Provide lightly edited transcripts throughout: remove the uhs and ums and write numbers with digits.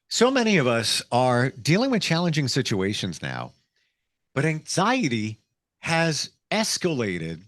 So many of us are dealing with challenging situations now, but anxiety has escalated.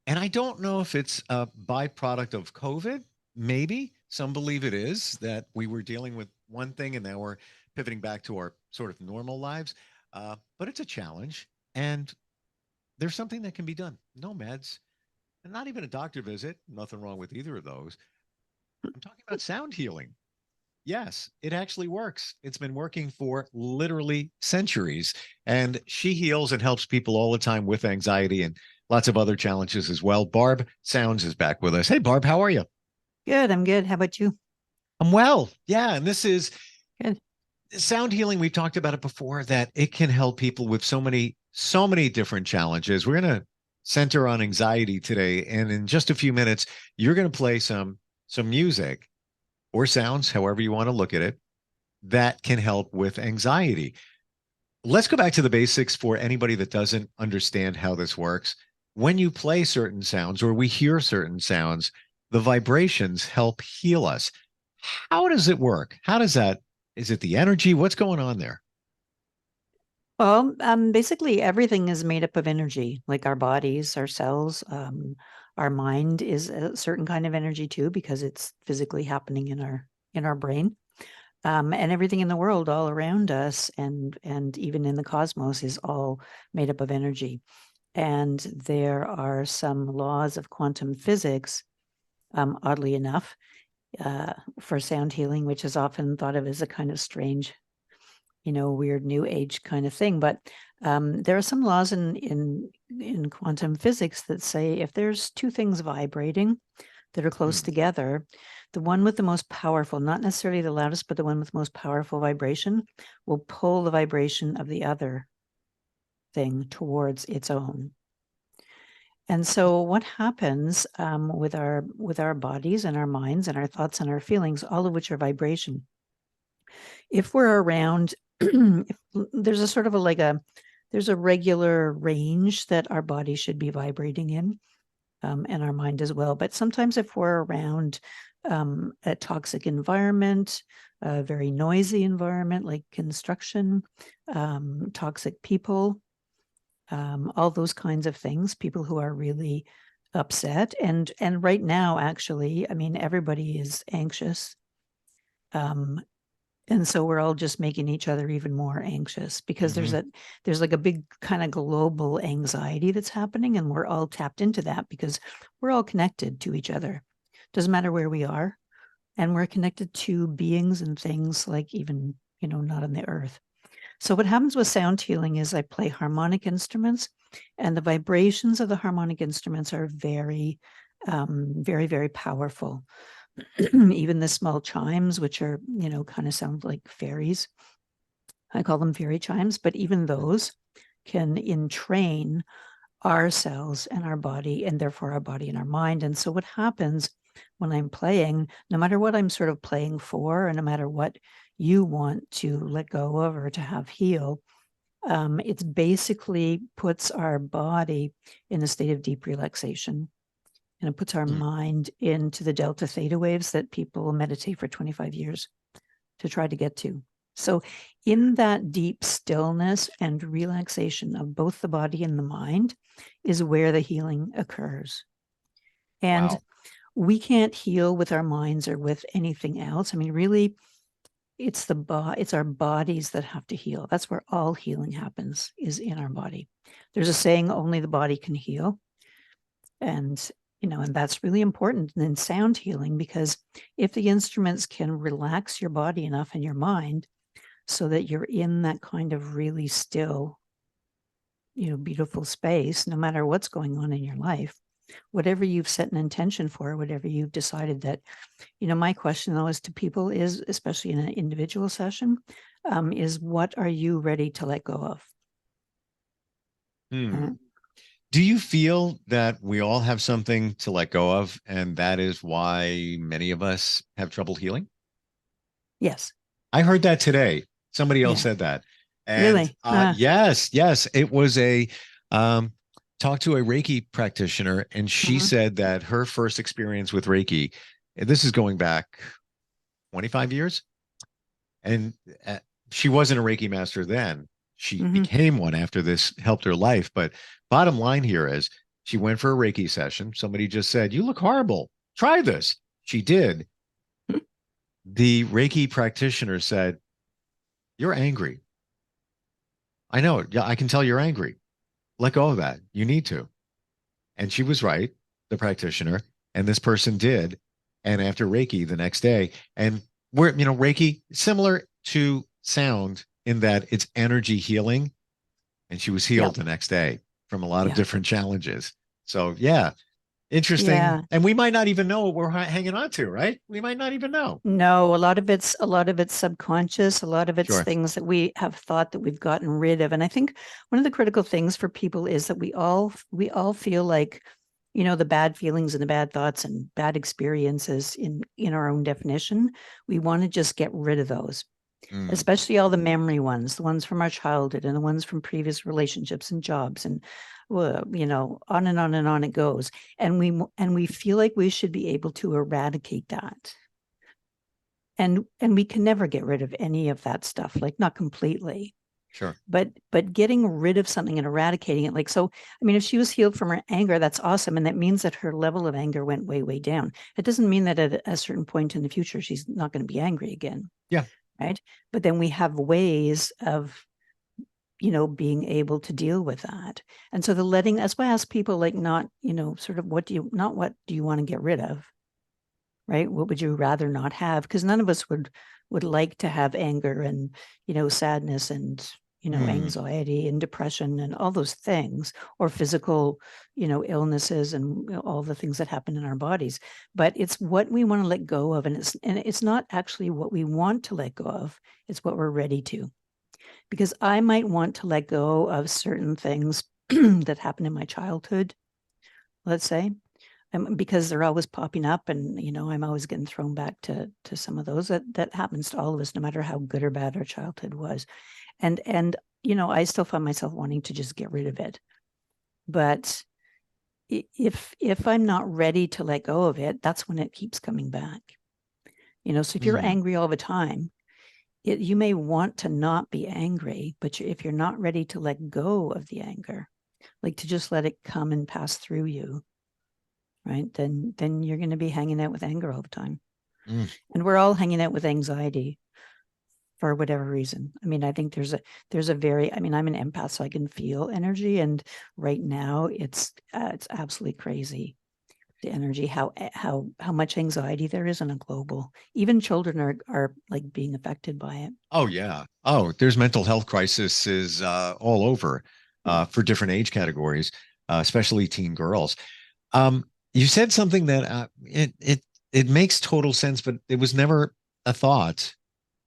And I don't know if it's a byproduct of COVID. Maybe some believe it is that we were dealing with one thing and now we're pivoting back to our sort of normal lives. But it's a challenge. And there's something that can be done. No meds, and not even a doctor visit. Nothing wrong with either of those. I'm talking about sound healing. Yes, it actually works. It's been working for literally centuries. And she heals and helps people all the time with anxiety and lots of other challenges as well. Barb Sounds is back with us. Hey, Barb, how are you? Good, I'm good. How about you? I'm well. Yeah. And this is Good. sound healing. We've talked about it before that it can help people with so many different challenges. We're going to center on anxiety today. And in just a few minutes, you're going to play some music or sounds, however you want to look at it, that can help with anxiety. Let's go back to the basics for anybody that doesn't understand how this works. When you play certain sounds or we hear certain sounds, the vibrations help heal us. How does it work? How does that, is it the energy? What's going on there? Well, basically everything is made up of energy, like our bodies, our cells. Our mind is a certain kind of energy too, because it's physically happening in our brain. And everything in the world all around us and even in the cosmos is all made up of energy. And there are some laws of quantum physics, oddly enough, for sound healing, which is often thought of as a kind of strange, weird new age kind of thing. But there are some laws in quantum physics that say if there's two things vibrating that are close Hmm. together, the one with the most powerful, not necessarily the loudest, but the one with the most powerful vibration will pull the vibration of the other thing towards its own. And so, what happens with our bodies and our minds and our thoughts and our feelings, all of which are vibration, if we're around, if there's a sort of there's a regular range that our body should be vibrating in, and our mind as well. But sometimes if we're around a toxic environment, a very noisy environment like construction, toxic people, all those kinds of things, people who are really upset. And right now, actually, I mean, everybody is anxious. Um, and so we're all just making each other even more anxious because Mm-hmm. there's like a big kind of global anxiety that's happening, and we're all tapped into that because we're all connected to each other. Doesn't matter where we are, and we're connected to beings and things like even, not on the earth. So what happens with sound healing is I play harmonic instruments, and the vibrations of the harmonic instruments are very, very, very powerful. Even the small chimes, which are, kind of sound like fairies. I call them fairy chimes, but even those can entrain our cells and our body, and therefore our body and our mind. And so what happens when I'm playing, no matter what I'm sort of playing for, and no matter what you want to let go of or to have heal, it's basically puts our body in a state of deep relaxation, and it puts our Hmm. mind into the delta theta waves that people meditate for 25 years to try to get to. So, in that deep stillness and relaxation of both the body and the mind is where the healing occurs. And Wow. we can't heal with our minds or with anything else. I mean, really, it's our bodies that have to heal. That's where all healing happens, is in our body. There's a saying, only the body can heal. And and that's really important in sound healing, because if the instruments can relax your body enough and your mind so that you're in that kind of really still, beautiful space, no matter what's going on in your life, whatever you've set an intention for, whatever you've decided that, my question though is to people is, especially in an individual session, is what are you ready to let go of? Hmm. Uh, Do you feel that we all have something to let go of, and that is why many of us have trouble healing? yes. I heard that today. Somebody else Yeah. said that. And Really. yes, yes, it was a um, talk to a Reiki practitioner, and she Mhm. said that her first experience with Reiki, this is going back 25 years, And uh, she wasn't a Reiki master then. She Hmm. became one after this helped her life. But bottom line here is she went for a Reiki session. Somebody just said, "You look horrible. Try this." She did. The Reiki practitioner said, "You're angry. I know. Yeah, I can tell you're angry. Let go of that. You need to." And she was right, the practitioner, and this person did. And after Reiki the next day, and we're, Reiki, similar to sound in that it's energy healing. And she was Yeah. healed the next day from a lot of Yeah. different challenges. So, yeah, interesting. Yeah. And we might not even know what we're hanging on to, right? We might not even know. No, a lot of it's subconscious. A lot of it's Sure. things that we have thought that we've gotten rid of. And I think one of the critical things for people is that we all feel like, the bad feelings and the bad thoughts and bad experiences in our own definition. We want to just get rid of those, Mm, especially all the memory ones, the ones from our childhood and the ones from previous relationships and jobs and on and on and on it goes. And we feel like we should be able to eradicate that, and we can never get rid of any of that stuff, like not completely, sure. but getting rid of something and eradicating it. Like, so I mean, if she was healed from her anger, that's awesome, and that means that her level of anger went way, way down. It doesn't mean that at a certain point in the future she's not going to be angry again. Yeah. Right. But then we have ways of being able to deal with that. And so that's why I ask people, like, not sort of what do you want to get rid of, right? What would you rather not have? Because none of us would like to have anger and sadness and Mm, anxiety and depression and all those things, or physical illnesses and all the things that happen in our bodies. But it's what we want to let go of, and it's not actually what we want to let go of, it's what we're ready to. Because I might want to let go of certain things that happened in my childhood, let's say, because they're always popping up, and I'm always getting thrown back to some of those. That happens to all of us, no matter how good or bad our childhood was. And I still find myself wanting to just get rid of it. But if I'm not ready to let go of it, that's when it keeps coming back. So if you're mm, angry all the time, you may want to not be angry, but if you're not ready to let go of the anger, like to just let it come and pass through you, right? Then you're going to be hanging out with anger all the time. mm. And we're all hanging out with anxiety for whatever reason. I mean, I think I mean, I'm an empath, so I can feel energy. And right now it's absolutely crazy. The energy, how much anxiety there is on a global, even children are like being affected by it. Oh, yeah. Oh, there's mental health crises all over Yeah. for different age categories, especially teen girls. You said something that it makes total sense, but it was never a thought,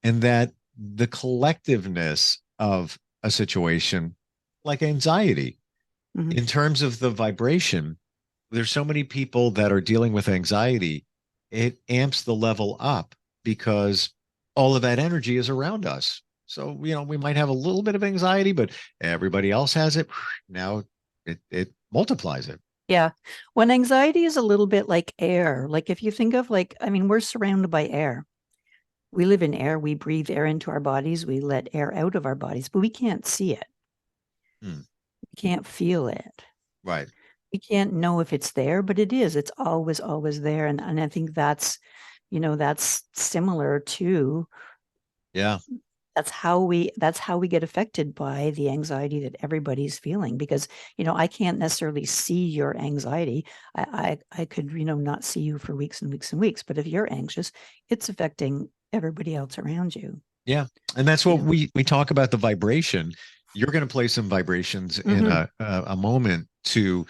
and that the collectiveness of a situation, like anxiety, Hmm. in terms of the vibration, there's so many people that are dealing with anxiety, it amps the level up because all of that energy is around us. So, we might have a little bit of anxiety, but everybody else has it. Now it multiplies it. Yeah. When anxiety is a little bit like air, like if you think of, like, I mean, we're surrounded by air. We live in air, we breathe air into our bodies, we let air out of our bodies, but we can't see it. Hmm. We can't feel it. Right. We can't know if it's there, but it is. It's always, always there. And I think that's similar to Yeah. that's how we get affected by the anxiety that everybody's feeling, because I can't necessarily see your anxiety. I could not see you for weeks and weeks and weeks, but if you're anxious, it's affecting everybody else around you. Yeah. And that's you what know we talk about, the vibration. You're going to play some vibrations in hmm a moment to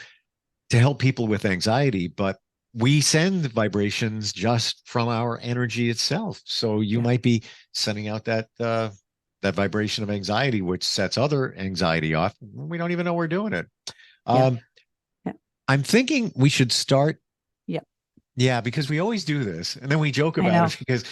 help people with anxiety, but we send vibrations just from our energy itself. So you yeah. might be sending out that vibration of anxiety, which sets other anxiety off. We don't even know we're doing it. Yeah. Um, Yeah. I'm thinking we should start. Yeah. Yeah, because we always do this, and then we joke I about know. it because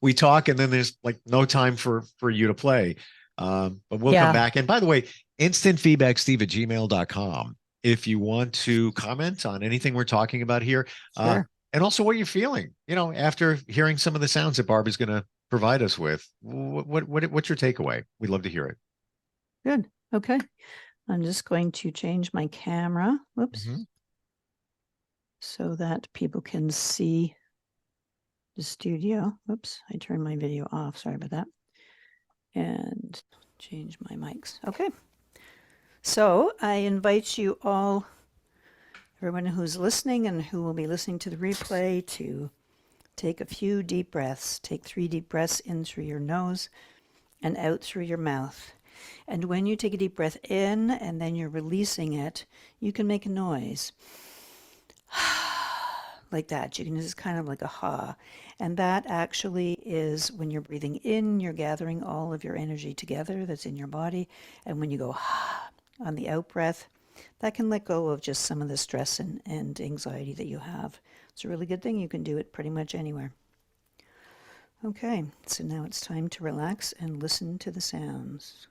we talk, and then there's like no time for you to play. But we'll come Yeah. back. And by the way, instantfeedbacksteve@gmail.com if you want to comment on anything we're talking about here, Sure. and also what you're feeling. After hearing some of the sounds that Barb is going to provide us with. What's your takeaway? We'd love to hear it. Good. Okay. I'm just going to change my camera. Whoops. Mm-hmm. So that people can see the studio. Whoops. I turned my video off. Sorry about that. And change my mics. Okay. So I invite you all, everyone who's listening and who will be listening to the replay, to take a few deep breaths. Take 3 deep breaths in through your nose and out through your mouth. And when you take a deep breath in and then you're releasing it, you can make a noise like that. You can just kind of like a ha. And that actually is when you're breathing in, you're gathering all of your energy together that's in your body. And when you go ha on the out breath, that can let go of just some of the stress and anxiety that you have. It's a really good thing. You can do it pretty much anywhere. Okay, so now it's time to relax and listen to the sounds.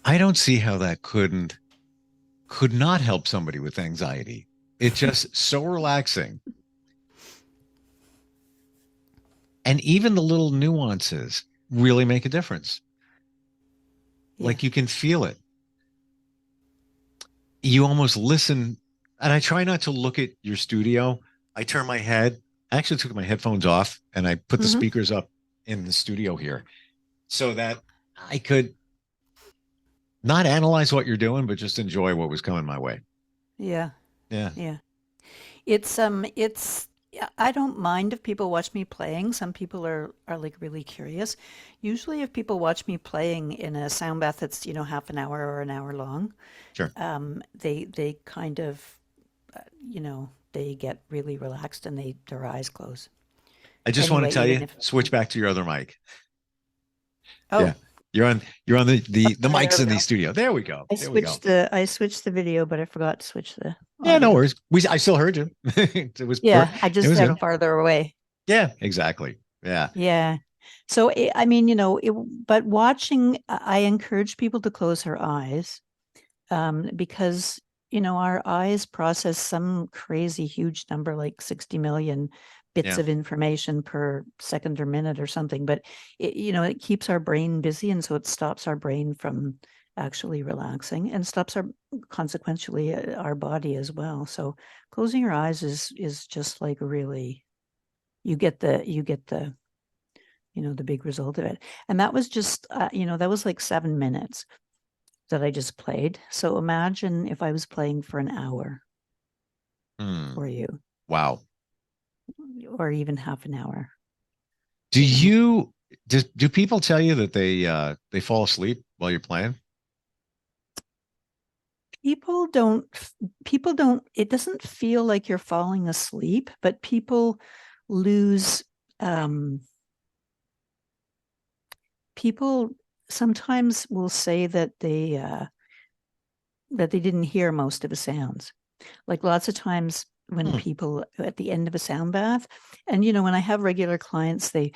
I don't see how that could not help somebody with anxiety. It's just so relaxing. And even the little nuances really make a difference. Yeah. Like you can feel it. You almost listen. And I try not to look at your studio. I turn my head. I actually took my headphones off and I put the Hmm. speakers up in the studio here so that I could not analyze what you're doing, but just enjoy what was coming my way. Yeah. Yeah, Yeah. It's yeah, I don't mind if people watch me playing. Some people are like really curious. Usually if people watch me playing in a sound bath that's, half an hour or an hour long, sure. they kind of, they get really relaxed and their eyes close. I just want to Anyway, tell even you, if switch back to your other mic. oh, Yeah. You're on the there mics we in the go. studio. There we go. There we go. I switched the video, but I forgot to switch the Yeah, no audio. worries. I still heard you. It was Yeah, I it just was good. said farther away. Yeah, exactly. Yeah. Yeah. So, I mean, but watching, I encourage people to close their eyes, because, our eyes process some crazy huge number, like 60 million bits Yeah. of information per second or minute or something. But it keeps our brain busy. And so it stops our brain from actually relaxing and stops consequentially, our body as well. So closing your eyes is just like really, you get the the big result of it. And that was just, that was like 7 minutes that I just played. So imagine if I was playing for an hour Hmm. for you, Wow. or even half an hour, Do you know. you do people tell you that they fall asleep while you're playing? People don't, it doesn't feel like you're falling asleep, but people lose, um, people sometimes will say that they didn't hear most of the sounds. Like lots of times when Hmm. people at the end of a sound bath, and when I have regular clients, they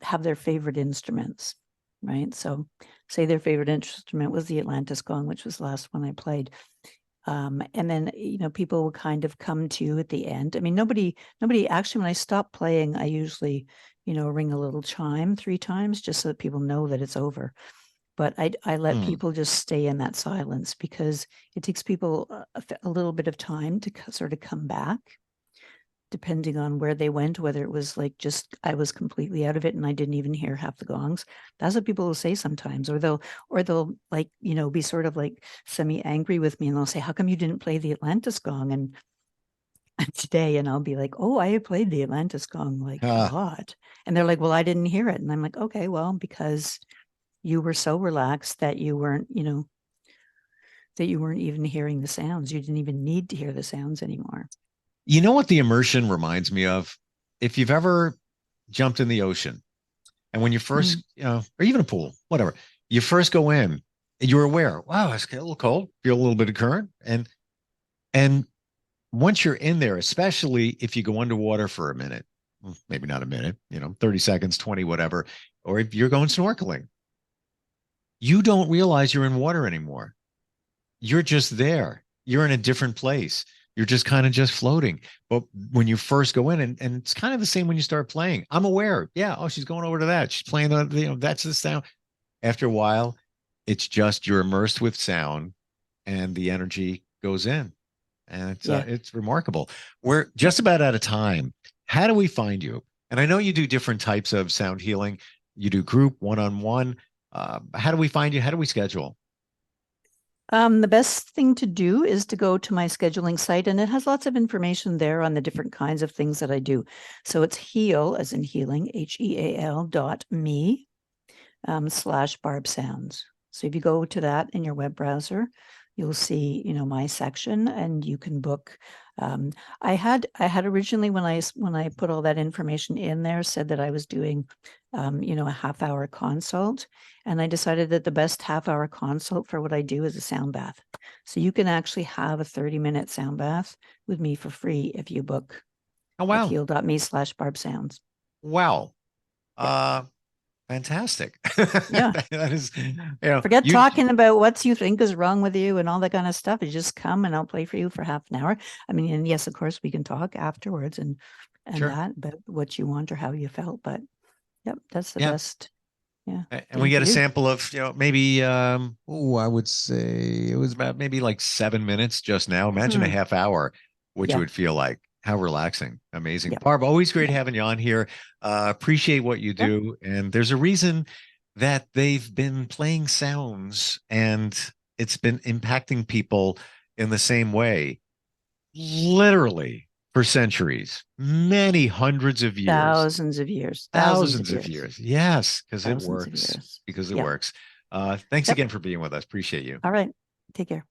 have their favorite instruments, right? So say their favorite instrument was the Atlantis gong, which was the last one I played. And then people will kind of come to at the end. I mean, nobody actually, when I stop playing, I usually ring a little chime 3 times just so that people know that it's over. But I let Hmm. people just stay in that silence because it takes people a little bit of time to sort of come back, depending on where they went, whether it was like just I was completely out of it and I didn't even hear half the gongs. That's what people will say sometimes, or they'll like, be sort of like semi-angry with me and they'll say, "How come you didn't play the Atlantis gong?" And today, and I'll be like, "Oh, I played the Atlantis gong like a Ah, lot." And they're like, "Well, I didn't hear it." And I'm like, "Okay, well, because you were so relaxed that you weren't even hearing the sounds. You didn't even need to hear the sounds anymore." you know what the immersion reminds me of? If you've ever jumped in the ocean and when you Mm. first, or even a pool, whatever, you first go in and you're aware, wow, it's a little cold, feel a little bit of current. And once you're in there, especially if you go underwater for a minute, maybe not a minute, 30 seconds, 20, whatever, or if you're going snorkeling, you don't realize you're in water anymore. You're just there. You're in a different place. You're just kind of just floating. But when you first go in, and it's kind of the same when you start playing, I'm aware. Yeah. Oh, she's going over to that. She's playing that's the sound. After a while, it's just you're immersed with sound and the energy goes in. And Yeah. it's remarkable. We're just about out of time. How do we find you? And I know you do different types of sound healing. You do group, one-on-one. How do we find you? How do we schedule? The best thing to do is to go to my scheduling site, and it has lots of information there on the different kinds of things that I do. So it's heal, as in healing, HEAL.me / Barb Sounds. So if you go to that in your web browser, you'll see, my section, and you can book. Um, I had originally, when I put all that information in there, said that I was doing, a half-hour consult, and I decided that the best half-hour consult for what I do is a sound bath. So you can actually have a 30-minute sound bath with me for free if you book Oh, at wow. heal.me / Barb Sounds. Wow. Yeah. Uh, Fantastic. Yeah. That is, Forget you talking about what you think is wrong with you and all that kind of stuff. You just come and I'll play for you for half an hour. I mean, and yes, of course, we can talk afterwards and sure. that, but what you want or how you felt. But yep, that's the Yeah. best. Yeah. And we Thing to get a do. sample of, maybe, I would say it was about maybe like 7 minutes just now. Imagine a Hmm. half hour, which it Yeah. would feel like. How relaxing. Amazing. Yeah. Barb, always great Yeah. having you on here. Appreciate what you Yeah. do. And there's a reason that they've been playing sounds and it's been impacting people in the same way, literally for centuries, many hundreds of years. Thousands of years. Thousands of Thousands of years. years. Yes, because it Thousands of works. years. Because it Yeah. works. Thanks Yep. again for being with us. Appreciate you. All right. Take care.